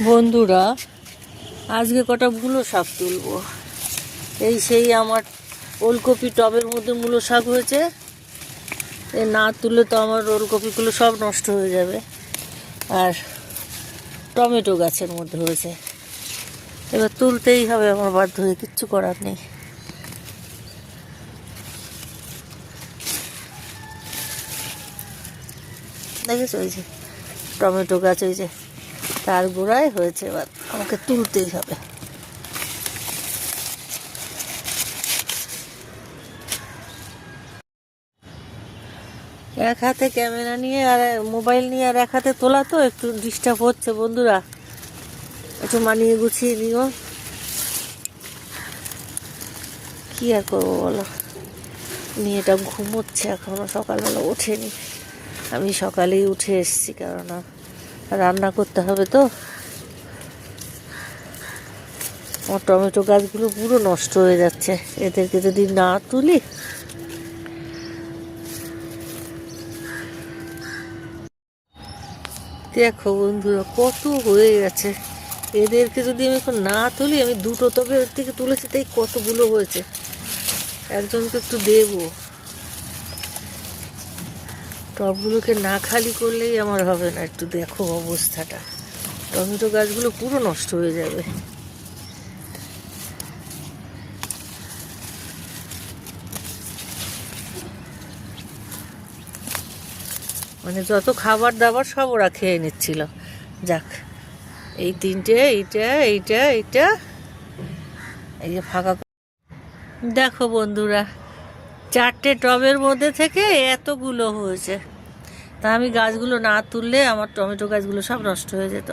বন্ধুরা, আজকে কটা মূলো শাক তুলবো। সেই আমার ওলকপি টবের মধ্যে মূলো শাক হয়েছে। এ না তুললে তো আমার ওলকপিগুলো সব নষ্ট হয়ে যাবে। আর টমেটো গাছের মধ্যে হয়েছে, এবার তুলতেই হবে আমার বাধ্য হয়ে, কিচ্ছু করার নেই। দেখেছো, ওই যে টমেটো গাছ, ওই যে তার গোড়ায় হয়েছে, এবার আমাকে তুলতেই হবে। এক হাতে ক্যামেরা নিয়ে আর মোবাইল নিয়ে আর এক হাতে তোলা তো একটু ডিস্টার্ব হচ্ছে। বন্ধুরা, একটু মানিয়ে গুছিয়ে নিও। কি আর করবো বলো, মেয়েটা ঘুমোচ্ছে এখনো, সকালবেলা ওঠেনি। আমি সকালেই উঠে এসেছি, কারণ রান্না করতে হবে তো। আমার টমেটো গাছগুলো পুরো নষ্ট হয়ে যাচ্ছে, এদেরকে যদি না তুলি। দেখো বন্ধুরা, কত হয়ে গেছে। এদেরকে যদি আমি এখন না তুলি, আমি দুটো তবে এর থেকে তুলেছি, তাই কতগুলো হয়েছে। একজনকে একটু দেবো। টবগুলোকে না খালি করলেই আমার হবে না। একটু দেখো অবস্থাটা, টমেটো গাছগুলো পুরো নষ্ট হয়ে যাবে। মানে যত খাবার দাবার সব ওরা খেয়ে নিচ্ছিল। যাক, এই তিনটে, এইটা এইটা এইটা, এই যে ফাঁকা। দেখো বন্ধুরা, চারটে টবের মধ্যে থেকে এতগুলো হয়েছে। তা আমি গাছগুলো না তুললে আমার টমেটো গাছগুলো সব নষ্ট হয়ে যেত।